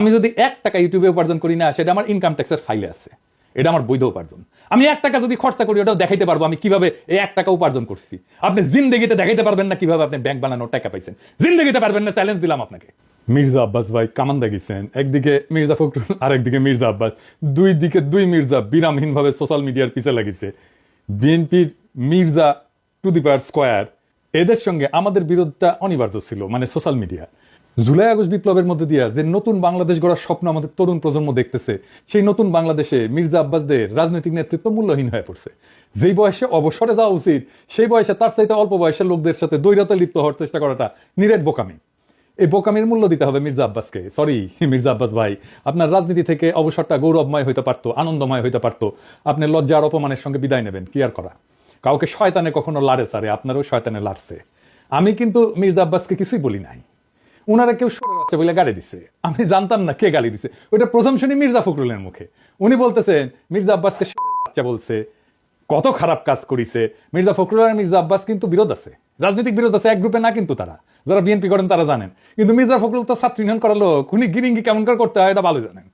আমি যদি 1 টাকা ইউটিউবে উপার্জন করি না, সেটা আমার ইনকাম ট্যাক্সের ফাইলে আছে, এটা আমার বৈধ উপার্জন। আমি 1 টাকা যদি খরচা করি, ওটাও দেখাইতে পারবো আমি কিভাবে এই 1 টাকা উপার্জন করছি। আপনি জিন্দেগিতে দেখাইতে পারবেন না কিভাবে আপনি ব্যাংক বানানোর টাকা পাইছেন, জিন্দেগিতে পারবেন না, চ্যালেঞ্জ দিলাম আপনাকে। মির্জা আব্বাস ভাই কামান্দা গেছেন, একদিকে মির্জা ফখরুল আর একদিকে মির্জা আব্বাস, দুই দিকে দুই মির্জা বিরামহীন ভাবে সোশ্যাল মিডিয়ার পিছে লাগিছে। বিএনপির Mirza to the power square, এদের সঙ্গে আমাদের বিরোধটা অনিবার্য ছিল, মানে সোশ্যাল মিডিয়া। জুলাই আগস্ট বিপ্লবের মধ্যে দিয়া যে নতুন বাংলাদেশ গড়ার স্বপ্ন আমাদের তরুণ প্রজন্ম দেখতেছে, সেই নতুন বাংলাদেশে মির্জা আব্বাসদের রাজনৈতিক নেতৃত্ব মূল্যহীন হয়ে পড়ছে। যেই বয়সে অবসরে যাওয়া উচিত, সেই বয়সে তার চাইতে অল্প বয়সের লোকদের সাথে দ্বৈরতা লিপ্ত হওয়ার চেষ্টা করাটা নিরেট বোকামি। এই বোকামির মূল্য দিতে হবে মির্জা আব্বাসকে। সরি মির্জা আব্বাস ভাই, আপনার রাজনীতি থেকে অবসরটা গৌরবময় হইতে পারতো, আনন্দময় হইতে পারতো। আপনি লজ্জা আর অপমানের সঙ্গে বিদায় নেবেন, কি আর করা। কাউকে শয়তানে কখনো লাড়ে সারে, আপনারও শয়তানে লাড়ছে। আমি কিন্তু মির্জা আব্বাসকে কিছুই বলি নাই, উনারা কেউ সরে বাচ্চা বলে গালি দিছে, আমি জানতাম না কে গালি দিছে। ওইটা প্রথম শুনি মির্জা ফখরুলের মুখে। উনি বলতেছেন মির্জা আব্বাসকে সরে বাচ্চা বলছে, কত খারাপ কাজ করিছে। মির্জা ফখরুল আর মির্জা আব্বাস কিন্তু বিরোধ আছে, রাজনৈতিক বিরোধ আছে, এক গ্রুপে না কিন্তু তারা, যারা বিএনপি করেন তারা জানেন। কিন্তু মির্জা ফখরুল তো ছাত্র ইউনিয়ন করার লোক, উনি গিরিঙ্গি কেমন করে করতে হয় এটা ভালো জানেন।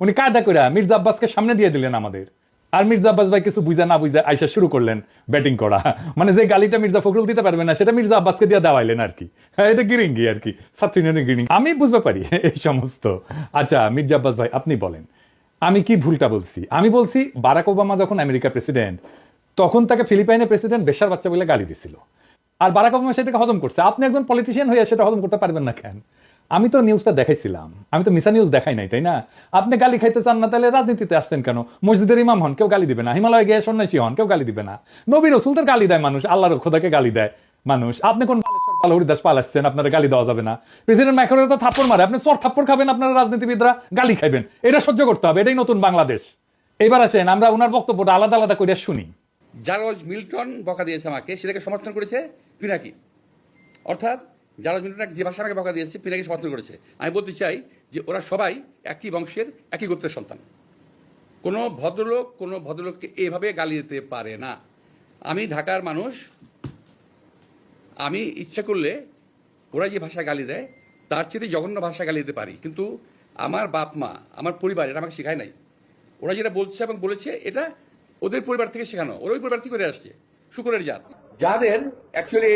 উনি কায়দা করে মির্জা আব্বাসকে সামনে দিয়ে দিলেন আমাদের, আর মির্জা আব্বাস ভাই কিছু বুঝা না বুঝা আইসা শুরু করলেন ব্যাটিং করা। মানে যে গালিটা মির্জা ফখরুল দিতে পারবে না, সেটা মির্জা আব্বাসকে দিয়ে দেওয়াইলেন আর কি। হ্যাঁ, এটা গিরিঙ্গি আর কি, ছাত্র ইউনিয়নের গিরিঙ্গি। আমি বুঝতে পারি এই সমস্ত। আচ্ছা মির্জা আব্বাস ভাই, আপনি বলেন আমি কি ভুলটা বলছি? আমি বলছি বারাক ওবামা যখন আমেরিকা প্রেসিডেন্ট, তখন তাকে ফিলিপাইনের প্রেসিডেন্ট বেশার বাচ্চা বলে গালি দিছিল, আর বারাক ওবামা সেটাকে হজম করছে। আপনি একজন পলিটিশিয়ান হয়ে সেটা হজম করতে পারবেন না কেন? আমি তো নিউজটা দেখাইছিলাম, আমি তো মিশা নিউজ দেখাই নাই, তাই না? আপনি গালি খাইতে চান না, তাহলে রাজনীতিতে আসছেন কেন? মসজিদের ইমাম হন, কেউ গালি দিবে না। হিমালয়ে গিয়ে সন্ন্যাসী হন, কেউ গালি দিবে না। নবী রাসূলদের গালি দেয় মানুষ, আল্লাহর খোদাকে গালি দেয় মানুষ। আপনি কোন হরিদাস পালাচ্ছেন, আপনারা গালি দেওয়া যাবে না? প্রেসিডেন্ট ম্যাক্রনের তো থাপ্পড় মারে, আপনি চর থাপ্পড় খাবেন, আপনারা রাজনীতিবিদরা গালি খাইবেন। এটা সহ্য করতে হবে, এটাই নতুন বাংলাদেশ। এবার আসেন আমরা ওনার বক্তব্যটা আলাদা আলাদা করে শুনি। জারজ মিল্টন বকা দিয়েছে আমাকে, সেটাকে সমর্থন করেছে পিনাকি। অর্থাৎ জারজ মিল্টন যে ভাষা আমাকে বকা দিয়েছে, পিনাকি সমর্থন করেছে। আমি বলতে চাই যে ওরা সবাই একই বংশের, একই গোত্রের সন্তান। কোনো ভদ্রলোককে এভাবে গালি দিতে পারে না। আমি ঢাকার মানুষ, আমি ইচ্ছা করলে ওরা যে ভাষা গালি দেয় তার চেয়ে জঘন্য ভাষা গালি দিতে পারি, কিন্তু আমার বাপ মা, আমার পরিবার এটা আমাকে শেখায় নাই। ওরা যেটা বলছে এবং বলেছে, এটা ওদের পরিবার থেকে শেখানো, ওরা ওই পরিবার থেকে করে আসছে, শুকরের জাত, যাদের অ্যাকচুয়ালি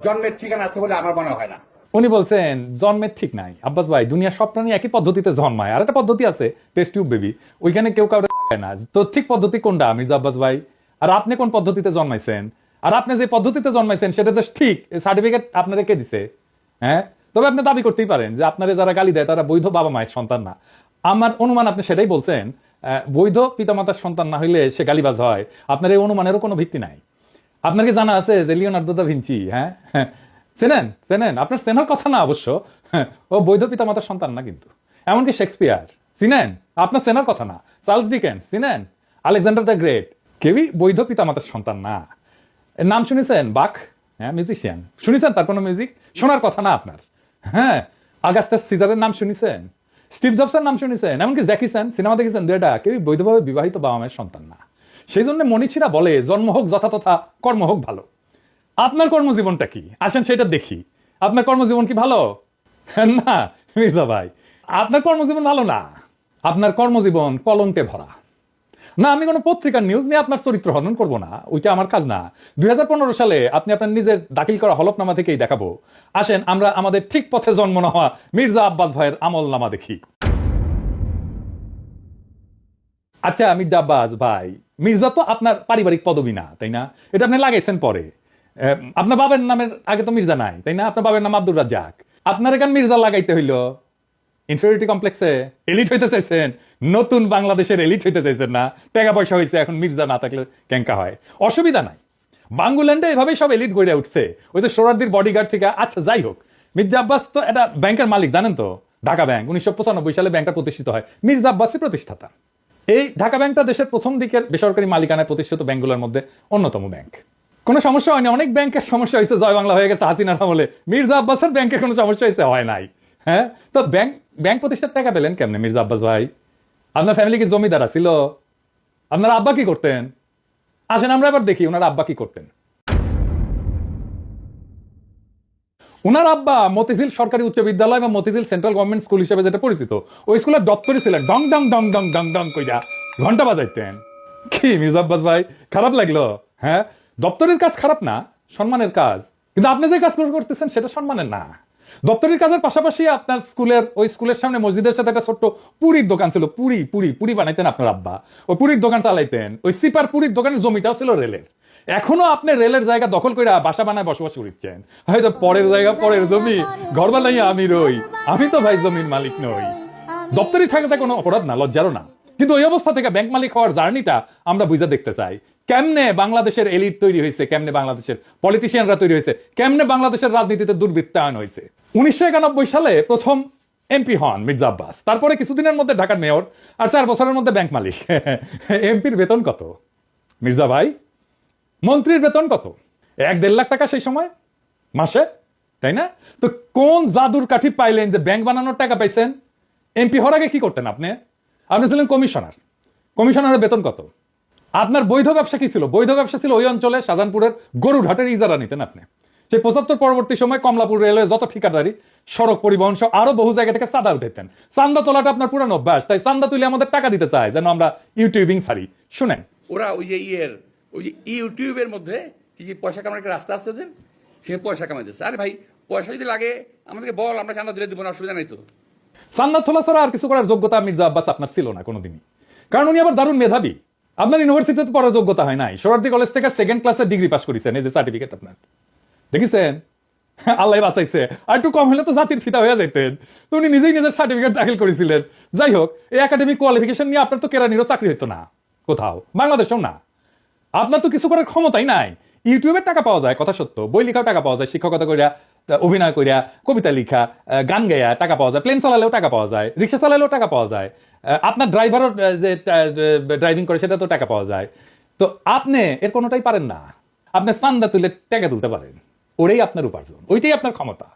জন্মের ঠিকানা আছে বলে আমার মনে হয় না। উনি বলছেন জন্মের ঠিক নাই। আব্বাস ভাই, দুনিয়ার সব প্রাণী একই পদ্ধতিতে জন্মায়, আর একটা পদ্ধতি আছে টেস্ট টিউব বেবি, ওইখানে কেউ কাউরে লাগায় না। তো ঠিক পদ্ধতি কোনটা মির্জা আব্বাস ভাই? আর আপনি কোন পদ্ধতিতে জন্মাইছেন? আর আপনি যে পদ্ধতিতে জন্মাইছেন সেটা যে ঠিক, সার্টিফিকেট আপনাদের কে দিছে? হ্যাঁ, তবে আপনি দাবি করতেই পারেন যে আপনারা যারা গালি দেয় তারা বৈধ বাবা মায়ের সন্তান না। আমার অনুমান আপনি সেটাই বলছেন, বৈধ পিতামাতার সন্তান না হইলে সে গালিবাজ হয়। আপনার এই অনুমানেরও কোনো ভিত্তি নাই। আপনার কি জানা আছে যে লিওনার্দো দা ভিঞ্চি, হ্যাঁ চেনেন? আপনার চেনার কথা না অবশ্য, ও বৈধ পিতামাতার সন্তান না কিন্তু। এমনকি শেক্সপিয়ার চিনেন, আপনার চেনার কথা না। চার্লস ডিকেন্স চিনেন, আলেকজান্ডার দ্য গ্রেট, কেউই বৈধ পিতামাতার সন্তান না। এর নাম শুনেছেন? বাক, হ্যাঁ, মিউজিশিয়ান শুনেছেন? তার কোনো মিউজিক শোনার কথা না আপনার। হ্যাঁ, আগাস্টাস সিজারের নাম শুনেছেন? স্টিভ জবসের নাম শুনেছেন? এমনকি জ্যাকি চ্যান সিনেমা দেখেছেন? দুইটা কেউই বৈধভাবে বিবাহিত বাবা মায়ের সন্তান না। সেই জন্য মনীষীরা বলে জন্ম হোক যথাতথা, কর্ম হোক ভালো। আপনার কর্মজীবনটা কি আসেন সেটা দেখি। আপনার কর্মজীবন কি ভালো? না মির্জা ভাই, আপনার কর্মজীবন ভালো না। আপনার কর্মজীবন কলঙ্কে ভরা। না, আমি কোনো পত্রিকার নিউজ নিয়ে আপনার চরিত্র হনন করবো না, ওইটা আমার কাজ না। 2015 সালে আপনি আপনার নিজের দাখিল করা হলফনামা থেকেই দেখাবো। আসেন আমরা আমাদের ঠিক পথে জন্ম না হওয়া মির্জা আব্বাস ভাইয়ের আমল নামা দেখি। আচ্ছা মির্জা আব্বাস ভাই, মির্জা তো আপনার পারিবারিক পদবি না, তাই না? এটা আপনি লাগাইছেন পরে। আপনার বাবার নামের আগে তো মির্জা নাই, তাই না? আপনার বাবার নাম আব্দুর রাজ্জাক। আপনার এখানে মির্জা লাগাইতে হইল ইনফিরিয়রিটি কমপ্লেক্সে এলিট হইতে চাইছেন, নতুন বাংলাদেশের এলিট হইতে চাইছেন না? টাকা পয়সা হয়েছে, এখন মির্জা না থাকলে ক্যাঙ্কা হয়, অসুবিধা নাই। বাঙ্গুল্যান্ডে এভাবেই সব এলিট গড়ে উঠছে, ওই যে সোহরাওয়ার্দীর বডিগার্ড থেকে। আচ্ছা যাই হোক, মির্জা আব্বাস তো একটা ব্যাংকের মালিক, জানেন তো? ঢাকা ব্যাংক 1995 সালে ব্যাংকটা প্রতিষ্ঠিত হয়, মির্জা আব্বাসই প্রতিষ্ঠাতা। এই ঢাকা ব্যাংকটা দেশের প্রথম দিকের বেসরকারি মালিকানায় প্রতিষ্ঠিত ব্যাংকগুলোর মধ্যে অন্যতম ব্যাংক। কোনো সমস্যা হয়নি। অনেক ব্যাংকের সমস্যা হয়েছে, জয় বাংলা হয়ে গেছে হাসিনার আমলে। মির্জা আব্বাসের ব্যাংকের কোনো সমস্যা হয়েছে? হয় নাই। হ্যাঁ, তো ব্যাংক প্রতিষ্ঠার টাকা পেলেন কেমনে মির্জা আব্বাস ভাই? আপনার ফ্যামিলি কি জমিদার ছিল? আপনার আব্বা কি করতেন? আসেন আমরা এবার দেখি ওনার আব্বা কি করতেন। ওনার আব্বা মতিঝিল সরকারি উচ্চ বিদ্যালয় বা মতিঝিল সেন্ট্রাল গভর্নমেন্ট স্কুল হিসেবে যেটা পরিচিত, ওই স্কুলের দপ্তরে ছিলেন, ডং ডং ডং ডং ডং ডং কইরা ঘন্টা বাজাইতেন। কি মির্জা আব্বাস ভাই, খারাপ লাগলো? হ্যাঁ, দপ্তরের কাজ খারাপ না, সম্মানের কাজ, কিন্তু আপনি যে কাজ করতেছেন সেটা সম্মানের না। দপ্তরের কাজের পাশাপাশি আপনার ওই স্কুলের সামনে মসজিদের সাথে একটা ছোট্ট পুরীর দোকান ছিল, পুরি বানাইতেন আপনার আব্বা, ওই পুরীর দোকান চালাইতেন। ওই সিপার পুরীর দোকানের জমিটাও ছিল রেলের। এখনো আপনি রেলের জায়গা দখল করে বাসা বানায় বসবাস করছেন। হয়তো পরের জায়গা, পরের জমি, ঘর বানাইয়া আমি রই, আমি তো ভাই জমির মালিক নই। দপ্তরি থাকাটা কোনো অপরাধ না, লজ্জারও না, কিন্তু ওই অবস্থা থেকে ব্যাংক মালিক হওয়ার জার্নিটা আমরা বুঝে দেখতে চাই। কেমনে বাংলাদেশের এলিট তৈরি হয়েছে, কেমনে বাংলাদেশের পলিটিশিয়ানরা তৈরি হয়েছে, কেমনে বাংলাদেশের রাজনীতিতে দুর্বৃত্তায়ন হয়েছে। 1991 সালে প্রথম এমপি হন মির্জা আব্বাস, তারপরে কিছুদিনের মধ্যে ঢাকার মেয়র, আর 4 বছরের মধ্যে ব্যাংক মালিক। এমপির বেতন কত মির্জা ভাই? মন্ত্রীর বেতন কত? 1-1.5 লাখ টাকা সেই সময় মাসে, তাই না? তো কোন জাদুর কাঠি পাইলেন যে ব্যাংক বানানোর টাকা পাইছেন? এমপি হওয়ার আগে কি করতেন আপনি? আপনি ছিলেন কমিশনার। কমিশনারের বেতন কত? আপনার বৈধ ব্যবসা কি ছিল? বৈধ ব্যবসা ছিল ওই অঞ্চলে শাহজাহানপুরের গরুরহাটের ইজারা নিতেন আপনি। সেই 75 পরবর্তী সময় কমলাপুর রেলওয়ে যত ঠিকাদারি, সড়ক পরিবহন সহ আরো বহু জায়গা থেকে চাঁদা উঠাইতেন। চান্দা তোলাটা আপনার পুরানো অভ্যাস, তাই চান্দা তুলে আমাদের টাকা দিতে চায় যেন আমরা ইউটিউবিং ছাড়ি। শুনেন, ওরা ওই যে ইউটিউবের মধ্যে কি পয়সা কামানোর একটা রাস্তা আছে ওদের, সে পয়সা কামাইতেছে। আরে ভাই, পয়সা যদি লাগে আমাদেরকে বল, আমরা চাঁদা দিলে দিব না, অসুবিধা নাই তো। চান্দা তোলা ছাড়া আর কিছু করার যোগ্যতা মির্জা আব্বাস আপনার ছিল না কোনোদিনই, কারণ উনি আবার দারুণ মেধাবী। আপনার ইউনিভার্সিটিতে পড়ার যোগ্যতা হয় নাই, সোহরাওয়ার্দী কলেজ থেকে 2nd ক্লাসের ডিগ্রি পাস করেছেন, এই যে সার্টিফিকেট আপনার, দেখেছেন? আল্লাহ বাঁচাইছে, আর একটু কম হলে তো জাতির ফিতা হয়ে যেতেন। তো উনি নিজেই নিজের সার্টিফিকেট দাখিল করেছিলেন। যাই হোক, এই একাডেমিক কোয়ালিফিকেশন নিয়ে আপনার তো কেরানিরও চাকরি হতো না কোথাও, বাংলাদেশেও না। আপনার তো কিছু করার ক্ষমতাই নাই। ইউটিউবে টাকা পাওয়া যায়, কথা সত্য, বই লেখাও টাকা পাওয়া যায়, শিক্ষকতা করিয়া, অভিনয় করিয়া, কবিতা লিখা, গান গাইয়া টাকা পাওয়া যায়, প্লেন চালালেও টাকা পাওয়া যায়, রিক্সা চালালেও টাকা পাওয়া যায়, আপনার ড্রাইভারও যে ড্রাইভিং করে সেটা তো টাকা পাওয়া যায়। তো আপনি এর কোনোটাই পারেন না। আপনি চান্দা তুলে টাকা তুলতে পারেন, ওটাই আপনার উপার্জন, ওইটাই আপনার ক্ষমতা।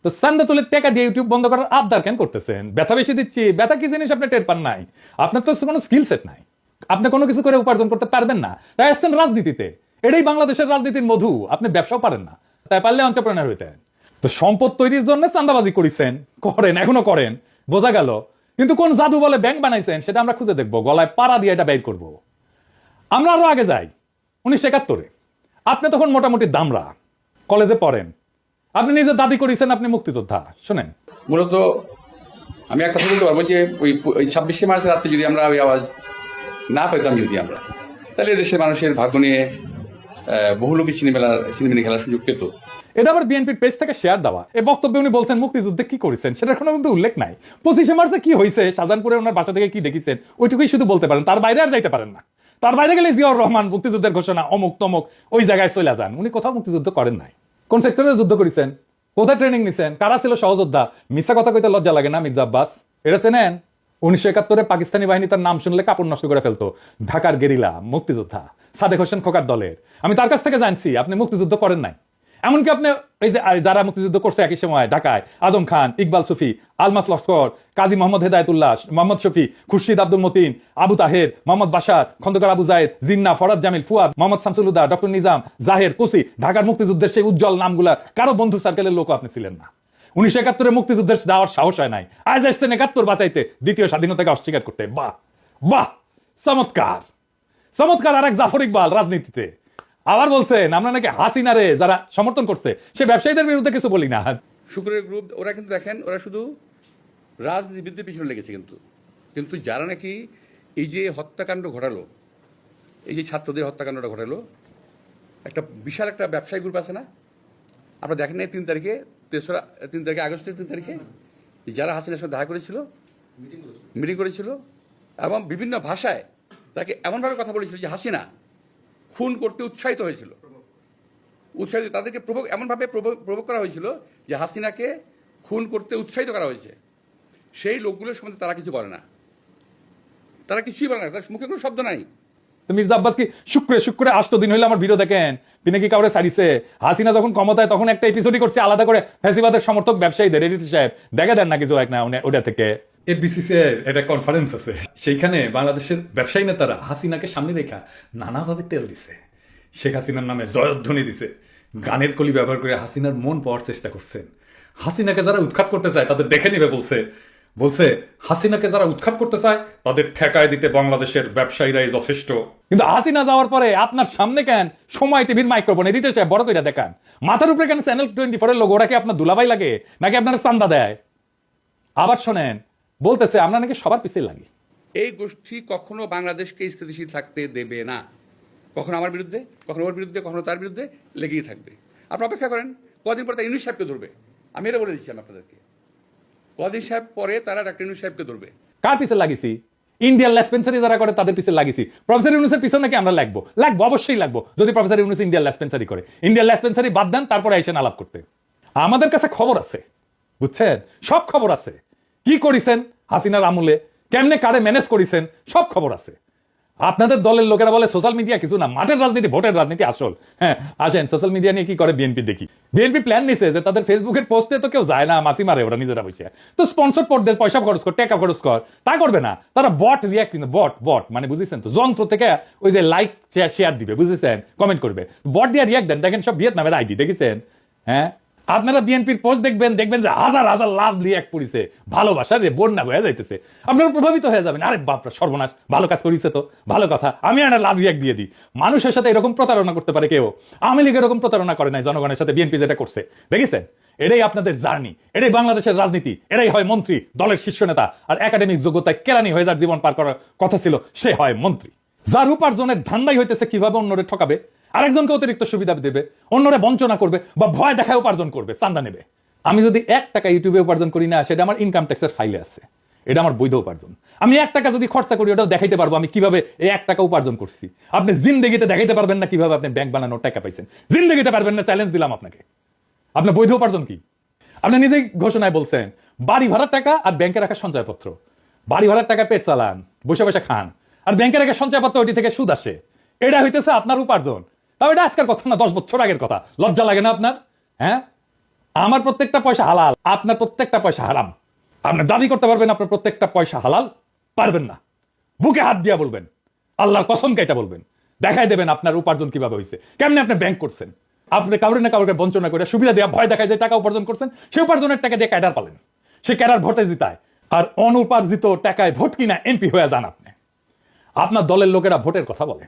তো চান্দা তুলে টাকা দিয়ে ইউটিউব বন্ধ করার আবদার কেন করতেছেন? ব্যথা বেশি দিচ্ছি, ব্যথা কি জিনিস আপনি টের পান নাই? আপনার তো কোনো স্কিল সেট নাই, আপনি কোনো কিছু করে উপার্জন করতে পারবেন না, তাই আসছেন রাজনীতিতে। এটাই বাংলাদেশের রাজনীতির মধু। আপনি ব্যবসাও পারেন না, তাই পারলে এন্টারপ্রেনার হইতেন। তো সম্পদ তৈরির জন্য চাঁদাবাজি করেছেন, করেন, এখনো করেন, বোঝা গেল। কিন্তু কোন জাদু বলে ব্যাংক বানাইছেন সেটা আমরা খুঁজে দেখবো, গলায় পাড়া দিয়ে এটা বের করবো। আমরা আরো আগে যাই, 1971-এ আপনি তখন মোটামুটি দামরা, কলেজে পড়েন, আপনি নিজে দাবি করেছেন আপনি মুক্তিযোদ্ধা। শুনেন, মূলত আমি একটা কথা বলতে পারবো যে ওই 26শে মার্চের রাত্রে যদি আমরা ওই আওয়াজ না পেতাম, যদি আমরা, তাহলে দেশের মানুষের ভাগ্য নিয়ে বহু লোকই সিনেমা খেলার সুযোগ পেত। এটা আবার বিএনপির পেজ থেকে শেয়ার দেওয়া। এই বক্তব্যে উনি বলছেন মুক্তিযুদ্ধে কি করেছেন সেটার কোনো কিন্তু উল্লেখ নাই। 25শে মার্চে কি হয়েছে, শাহজাহানপুরে ওনার বাসা থেকে কি দেখেছেন, ওইটুকুই শুধু বলতে পারেন, তার বাইরে আর যাইতে পারেন না। তার বাইরে গেলে জিয়াউর রহমান মুক্তিযুদ্ধের ঘোষণা অমুক তমুক ওই জায়গায় চলে যান। উনি কোথাও মুক্তিযুদ্ধ করেন নাই। কোন সেক্টরে যুদ্ধ করেছেন, কোথায় ট্রেনিং নিছেন, কারা ছিল সহযোদ্ধা, মিথ্যা কথা কইতে লজ্জা লাগে না মির্জা আব্বাস? এটা চেনেন? 1971-এ পাকিস্তানি বাহিনী তার নাম শুনলে কাপড় নষ্ট করে ফেলতো। ঢাকার গেরিলা মুক্তিযোদ্ধা সাদেক হোসেন খোকার দলের। আমি তার কাছ থেকে জানছি আপনি মুক্তিযুদ্ধ করেন নাই। এমনকি আপনি এই যে যারা মুক্তিযুদ্ধ করছে একই সময় ঢাকায়, আজম খান, ইকবাল সুফি, আলমাস লস্কর, কাজী মোহাম্মদ হেদায়েতুল্লাহ, মোহাম্মদ শফি, খুরশিদ আব্দুল মতিন, আবু তাহের, মোহাম্মদ বাশার, খন্দকার আবু জায়েদ, জিন্না, ফরাদ জামিল, ফুয়াদ, মোহাম্মদ শামসুলুদ্দাহ, ডক্টর নিজাম, জাহের, কুসি, ঢাকার মুক্তিযুদ্ধের সেই উজ্জ্বল নামগুলা কারো বন্ধু সার্কেলের লোক আপনি ছিলেন না। 1971-এ মুক্তিযুদ্ধের যাওয়ার সাহস হয় নাই, আজ আসছেন 71 বাঁচাইতে, দ্বিতীয় স্বাধীনতাকে অস্বীকার করতে। বাহ বাহ, চমৎকার চমৎকার। আর এক জাফর ইকবাল রাজনীতিতে আবার বলছেন আমরা নাকি হাসিনারে যারা সমর্থন করছে সে ব্যবসায়ীদের বিরুদ্ধে কিছু বলি না। শুক্রের গ্রুপ ওরা কিন্তু দেখেন, ওরা শুধু রাজনীতিবিদদের পিছনে লেগেছে, কিন্তু যারা নাকি এই যে হত্যাকাণ্ড ঘটালো, এই যে ছাত্রদের হত্যাকাণ্ডটা ঘটালো, একটা বিশাল একটা ব্যবসায়ী গ্রুপ আছে না, আপনারা দেখেন না 3 তারিখে, 3 তারিখে আগস্টের 3 তারিখে যারা হাসিনার সাথে দেখা করেছিল, মিটিং করেছিল, এবং বিভিন্ন ভাষায় তাকে এমনভাবে কথা বলেছিল যে হাসিনা খুন করতে উৎসাহিত হয়েছিল, তাদেরকে এমনভাবে প্রভোগ করা হয়েছিল যে হাসিনাকে খুন করতে উৎসাহিত করা হয়েছে। সেই লোকগুলোর সম্বন্ধে তারা কিছু বলে না, তারা কিছুই বলে না, তার মুখে কোনো শব্দ নাই। মির্জা আব্বাস কি শুক্রে 8 দিন হইলে আমার ভিডিও দেখেন, তিনি কি কাউরে ছাড়িছে? হাসিনা যখন ক্ষমতায় তখন একটা এপিসোডই করছে আলাদা করে ফ্যাসিবাদের সমর্থক ব্যবসায়ীদের, এডিটর সাহেব দেখে দেন না কিছু এক না ওটা থেকে। এফবিসিসি এর একটা কনফারেন্স আছে, সেইখানে বাংলাদেশের ব্যবসায়ী নেতারা হাসিনাকে সামনে রেখা নানাভাবে তেল দিছে, শেখ হাসিনার নামে জয়ধ্বনি দিছে, গানের কলি ব্যবহার করে হাসিনার মন পাওয়ার চেষ্টা করছেন। হাসিনাকে যারা উৎখাত করতে চায় তাদের দেখে নিবে বলছে বলছে হাসিনাকে যারা উৎখাত করতে চায় তাদের ঠেকায় দিতে বাংলাদেশের ব্যবসায়ীরাই যথেষ্ট। কিন্তু হাসিনা যাওয়ার পরে আপনার সামনে কেন সময় টিভির মাইক্রোফোন এডিটর সাহেব বড় করে দেখান, মাথার উপরে কেন চ্যানেল 24 এর লোগো, ওরা কি আপনার দুলাভাই লাগে নাকি আপনার চান্দা দেয়? আবার শোনেন, বলতেছে আমরা নাকি সবার পিছিয়ে লাগি। এই গোষ্ঠী কখনো বাংলাদেশকে স্থিতিশীল থাকতে দেবে না, কখনো আমার বিরুদ্ধে, কখনো ওর বিরুদ্ধে, কখনো তার বিরুদ্ধে লেগেই থাকবে। আপনি অপেক্ষা করেন, কদিন পরে তারা ইউনুস সাহেবকে ধরবে। আমি এটা বলে দিচ্ছি আপনাদেরকে, কদিন সাহেব পরে তারা ডাক্তার ইউনুস সাহেবকে ধরবে। কার পিছে লাগিয়েছি? ইন্ডিয়ান লেসপেন্সারি যারা করে তাদের পিছে লাগিয়েছি। প্রফেসর ইউনুসের পিছনে নাকি আমরা লাগবো? লাগবো, অবশ্যই লাগবো, যদি প্রফেসর ইউনুস ইন্ডিয়ান লেসপেন্সারি করে। ইন্ডিয়ান লেসপেন্সারি বাদ দেন, তারপরে এসে আলাপ করতে। আমাদের কাছে খবর আছে, বুঝছেন, সব খবর আছে। কি করেছেন হাসিনার আমলে, কেমনে কারে ম্যানেজ করেছেন, সব খবর আছে। আপনাদের দলের লোকেরা বলে সোশ্যাল মিডিয়া কিছু না, মাঠের রাজনীতি, ভোটের রাজনীতি আসল। হ্যাঁ আসেন, সোশ্যাল মিডিয়া নিয়ে কি করে বিএনপি দেখি। বিএনপি প্ল্যান নিছে যে তাদের ফেসবুকের পোস্টে তো কেউ যায় না, মাসি মারে ওরা নিজেরা বসে, তো স্পন্সর পড়দের পয়সা খরচ কর, টাকা খরচ কর, তা করবে না। তারা বট রিয়াক্ট, বট বট মানে বুঝেছেন তো, যন্ত্র থেকে ওই যে লাইক শেয়ার দিবে, বুঝেছেন, কমেন্ট করবে, বট দিয়ে রিয়াক্ট দেন। দেখেন সব ভিয়েতনামের আইডি দেখেছেন। হ্যাঁ আপনারা বিএনপির পোস্ট দেখবেন, দেখবেন যে হাজার হাজার লাভ রিয়াক্ট করেছে, ভালোবাসা রে বন্যা হয়ে যাইতেছে, আপনারা প্রভাবিত হয়ে যাবেন। আরে বাপরা সর্বনাশ, ভালো কাজ করেছে তো, ভালো কথা, আমি একটা লাভ রিয়াক্ট দিয়ে দিই। মানুষের সাথে এরকম প্রতারণা করতে পারে কেউ? আওয়ামী লীগ এরকম প্রতারণা করে নাই জনগণের সাথে, বিএনপি যেটা করছে দেখেছেন। এটাই আপনাদের জার্নি, এটাই বাংলাদেশের রাজনীতি, এটাই হয় মন্ত্রী, দলের শীর্ষ নেতা। আর একাডেমিক যোগ্যতায় কেরানি হয়ে যার জীবন পার করার কথা ছিল, সে হয় মন্ত্রী। যার উপার্জনের ধান্দাই হইতেছে কিভাবে অন্যরে ঠকাবে, আরেকজনকে অতিরিক্ত সুবিধা দেবে, অন্যরে বঞ্চনা করবে, বা ভয় দেখায় উপার্জন করবে, চান্দা নেবে। আমি যদি 1 টাকা ইউটিউবে উপার্জন করি না, সেটা আমার ইনকাম ট্যাক্সের ফাইলে আছে, এটা আমার বৈধ উপার্জন। আমি 1 টাকা যদি খরচা করি, ওটাও দেখাইতে পারবো আমি কিভাবে এই 1 টাকা উপার্জন করছি। আপনি জিন্দেগিতে দেখাইতে পারবেন না কিভাবে আপনি ব্যাংক বানানোর টাকা পাইছেন, জিন্দেগিতে পারবেন না, চ্যালেঞ্জ দিলাম আপনাকে। আপনার বৈধ উপার্জন কি? আপনি নিজেই ঘোষণায় বলছেন বাড়ি ভাড়ার টাকা আর ব্যাংকে রাখা সঞ্চয়পত্র। বাড়ি ভাড়ার টাকা পেট চালান, বসে বসে খান, আর ব্যাংকে রাখা সঞ্চয়পত্র ওইটি থেকে সুদ আসে, এটা হইতেছে আপনার উপার্জন। তাও এটা আজকের কথা না, 10 বছর আগের কথা। লজ্জা লাগে না আপনার? হ্যাঁ, আমার প্রত্যেকটা পয়সা হালাল, আপনার প্রত্যেকটা পয়সা হারাম। আপনি দাবি করতে পারবেন আপনার প্রত্যেকটা পয়সা হালাল? পারবেন না। বুকে হাত দিয়া বলবেন, আল্লাহর কসম কেটে বলবেন, দেখাই দেবেন আপনার উপার্জন কিভাবে হয়েছে, কেমনে আপনি ব্যাংক করছেন। আপনি কাউরে না কাউকে বঞ্চনা করে সুবিধা দেওয়া ভয় দেখায় যে টাকা উপার্জন করছেন, সে উপার্জনের টাকা দিয়ে ক্যাডার পালেন, সে ক্যাডার ভোটে জিতায়। আর অনুপার্জিত টাকায় ভোট কিনা এমপি হয়ে যান আপনি। আপনার দলের লোকেরা ভোটের কথা বলে,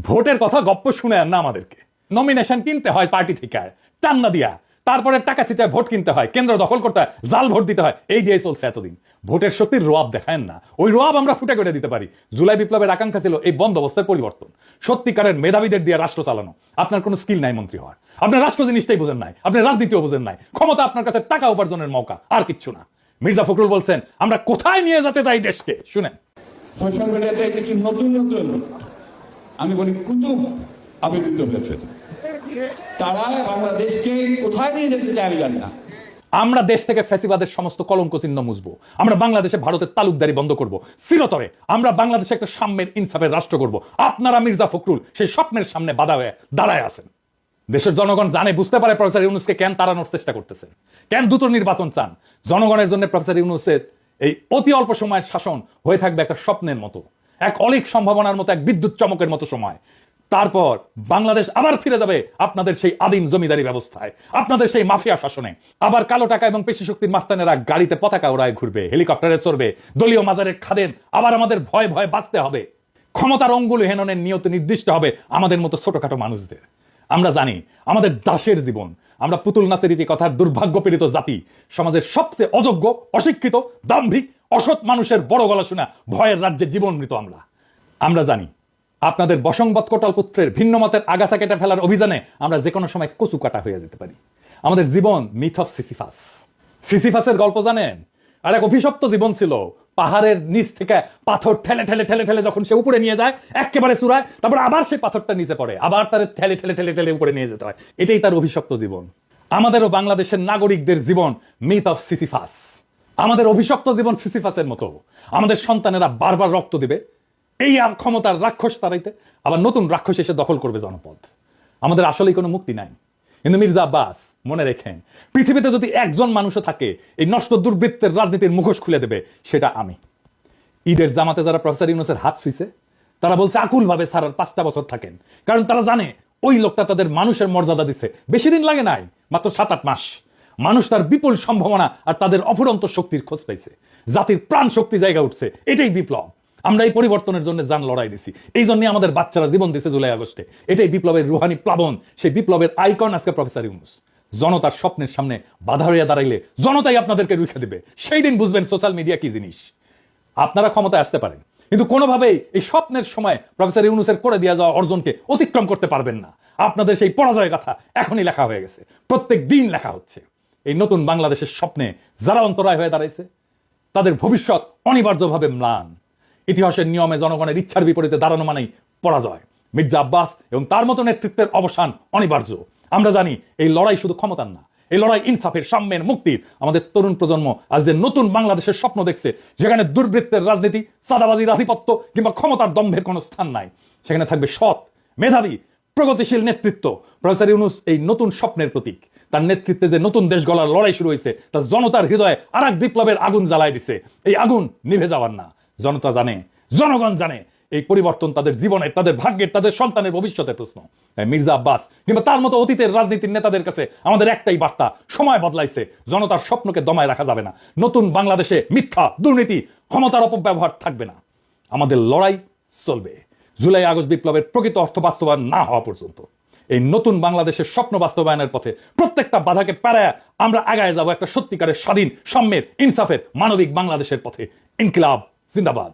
ভোটের কথা গপ্প শুনে না আমাদেরকে। নমিনেশন কিনতে হয় পার্টি থেকে, চান্দা দিয়া, তারপরে টাকা সিটায় ভোট কিনতে হয়, কেন্দ্র দখল করতে হয়, জাল ভোট দিতে হয়, এই দিয়ে চলছে এতদিন। ভোটের শক্তির রোয়াব দেখায় না, ওই রোয়াব আমরা ফুটে করে দিতে পারি। জুলাই বিপ্লবের আকাঙ্ক্ষা ছিল এই বন্দোবস্তের পরিবর্তন, সত্যিকারের মেধাবীদের দিয়ে রাষ্ট্র চালানো। আপনার কোনো স্কিল নাই মন্ত্রী হওয়ার, আপনার রাষ্ট্র জিনিসটাই বোঝেন নাই, আপনি রাজনীতিও বোঝেন নাই। ক্ষমতা আপনার কাছে টাকা উপার্জনের মৌকা, আর কিচ্ছু না। মির্জা ফখরুল বলছেন আমরা কোথায় নিয়ে যেতে চাই দেশকে, শুনেন। সোশ্যাল মিডিয়াতে কিছু নতুন নতুন আমি বলি কুতুব আবির্ভূত হয়েছে, তারা বাংলাদেশকে কোথায় নিয়ে যেতে চায় আমি জানি না। আমরা দেশ থেকে ফ্যাসিবাদের সমস্ত কলঙ্ক চিহ্ন মুছবো, আমরা বাংলাদেশে ভারতের তালুকদারি বন্ধ করব, চিরতরে আমরা বাংলাদেশে একটা সাম্যের ইনসাফের রাষ্ট্র করব। আপনারা মির্জা ফখরুল সেই স্বপ্নের সামনে বাধা হয়ে দাঁড়ায় আছেন। দেশের জনগণ জানে, বুঝতে পারে প্রফেসর ইউনূসকে কেন তাড়ানোর চেষ্টা করতেছেন, কেন দ্রুত নির্বাচন চান। জনগণের জন্য প্রফেসর ইউনূসের এই অতি অল্প সময়ের শাসন হয়ে থাকবে একটা স্বপ্নের মতো, এক অলিক সম্ভাবনার মতো, এক বিদ্যুৎ চমকের মতো সময়। তারপর বাংলাদেশ আবার ফিরে যাবে আপনাদের সেই আদিম জমিদারি ব্যবস্থায়, আপনাদের সেই মাফিয়া শাসনে। আবার কালো টাকা এবং পেশি শক্তির মাস্তানেরা গাড়িতে পতাকা ওড়ায় ঘুরবে, হেলিকপ্টারে চড়বে, দলীয় মাজারে খাদেন। আবার আমাদের ভয়ে ভয়ে বাঁচতে হবে, ক্ষমতার অঙ্গুল হেননের নিয়ত নির্দিষ্ট হবে আমাদের মতো ছোটখাটো মানুষদের। আমরা জানি আমাদের দাসের জীবন, আমরা পুতুল নাচের রীতি কথার দুর্ভাগ্যপীড়িত জাতি, সমাজের সবচেয়ে অযোগ্য, অশিক্ষিত, দাম্ভিক, অসৎ মানুষের বড় গলা শোনা ভয়ের রাজ্যে জীবন মৃত আমরা জানি আপনাদের বসংবৎ কোটাল পুত্রের ভিন্ন মতের আগাছা কেটে ফেলার অভিযানে আমরা যে কোনো সময় কচু কাটা হয়ে যেতে পারি। আমাদের জীবন মিথ অফ সিসিফাস। সিসিফাসের গল্প জানেন? আর এক অভিশপ্ত জীবন ছিল, পাহাড়ের নিচ থেকে পাথর ঠেলে ঠেলে ঠেলে ঠেলে যখন সে উপরে নিয়ে যায় একেবারে চূড়ায়, তারপর আবার সেই পাথরটা নিচে পড়ে, আবার তার ঠেলে ঠেলে ঠেলে ঠেলে উপরে নিয়ে যেতে হয়। এটাই তার অভিশপ্ত জীবন। আমাদেরও বাংলাদেশের নাগরিকদের জীবন মিথ অফ সিসিফাস। আমাদের অভিশপ্ত জীবন সিসিফাসের মতো। আমাদের সন্তানেরা বারবার রক্ত দিবে এই আর ক্ষমতার রাক্ষস তাড়াইতে, আবার নতুন রাক্ষস এসে দখল করবে জনপদ। আমাদের আসলেই কোনো মুক্তি নাই। কিন্তু মির্জা আব্বাস মনে রেখেন, পৃথিবীতে যদি একজন মানুষও থাকে এই নষ্ট দুর্বৃত্তের রাজনীতির মুখোশ খুলে দেবে, সেটা আমি। ঈদের জামাতে যারা প্রফেসর ইউনূসের হাত ছুঁইছে তারা বলছে আকুল ভাবে স্যার 5টা বছর থাকেন, কারণ তারা জানে ওই লোকটা তাদের মানুষের মর্যাদা দিচ্ছে। বেশি দিন লাগে নাই, মাত্র 7-8 মাস। মানুষ তার বিপুল সম্ভাবনা আর তাদের অফুরন্ত শক্তির খোঁজ পাইছে, জাতির প্রাণ শক্তি জায়গা উঠছে। এটাই বিপ্লব। আমরা এই পরিবর্তনের জন্য জান লড়াই দিছি, এই জন্য আমাদের বাচ্চারা জীবন দিছে জুলাই আগস্টে। এটাই বিপ্লবের রুহানি প্লাবন, সেই বিপ্লবের আইকন আজকে প্রফেসর ইউনূস। জনতার স্বপ্নের সামনে বাধা হইয়া দাঁড়াইলে জনতাই আপনাদেরকে রুখে দেবে। সেই দিন বুঝবেন সোশ্যাল মিডিয়া কি জিনিস। আপনারা ক্ষমতায় আসতে পারেন, কিন্তু কোনোভাবেই এই স্বপ্নের সময় প্রফেসর ইউনূসের করে দেওয়া যাওয়া অর্জনকে অতিক্রম করতে পারবেন না। আপনাদের সেই পরাজয়ের কথা এখনই লেখা হয়ে গেছে, প্রত্যেক দিন লেখা হচ্ছে। এই নতুন বাংলাদেশের স্বপ্নে যারা অন্তরায় হয়ে দাঁড়াইছে তাদের ভবিষ্যৎ অনিবার্যভাবে ম্লান। ইতিহাসের নিয়মে জনগণের ইচ্ছার বিপরীতে দাঁড়ানো মানেই পরাজয়। মির্জা আব্বাস এবং তার মতো নেতৃত্বের অবসান অনিবার্য। আমরা জানি এই লড়াই শুধু ক্ষমতার না, এই লড়াই ইনসাফের, সাম্যের, মুক্তির। আমাদের তরুণ প্রজন্ম আজ যে নতুন বাংলাদেশের স্বপ্ন দেখছে, যেখানে দুর্বৃত্তের রাজনীতি, চাঁদাবাজির আধিপত্য কিংবা ক্ষমতার দম্ভের কোনো স্থান নাই, সেখানে থাকবে সৎ, মেধাবী, প্রগতিশীল নেতৃত্ব। প্রফেসর ইউনূস এই নতুন স্বপ্নের প্রতীক। তার নেতৃত্বে যে নতুন দেশ গড়ার লড়াই শুরু হয়েছে, তা জনতার হৃদয়ে আর এক বিপ্লবের আগুন জ্বালায় দিছে। এই আগুন নিভে যাওয়ার না। জনতা জানে, জনগণ জানে, এই পরিবর্তন তাদের জীবনের, তাদের ভাগ্যের, তাদের সন্তানের ভবিষ্যতের প্রশ্ন। তাই মির্জা আব্বাস কিংবা তার মতো অতীতের রাজনীতির নেতাদের কাছে আমাদের একটাই বার্তা: সময় বদলাইছে, জনতার স্বপ্নকে দমায় রাখা যাবে না। নতুন বাংলাদেশে মিথ্যা, দুর্নীতি, ক্ষমতার অপব্যবহার থাকবে না। আমাদের লড়াই চলবে জুলাই আগস্ট বিপ্লবের প্রকৃত অর্থ বাস্তবায়ন না হওয়া পর্যন্ত। এই নতুন বাংলাদেশের স্বপ্ন বাস্তবায়নের পথে প্রত্যেকটা বাধাকে পেরায়া আমরা আগায় যাব একটা সত্যিকারের স্বাধীন, সাম্যের, ইনসাফের, মানবিক বাংলাদেশের পথে। ইনকিলাব জিন্দাবাদ।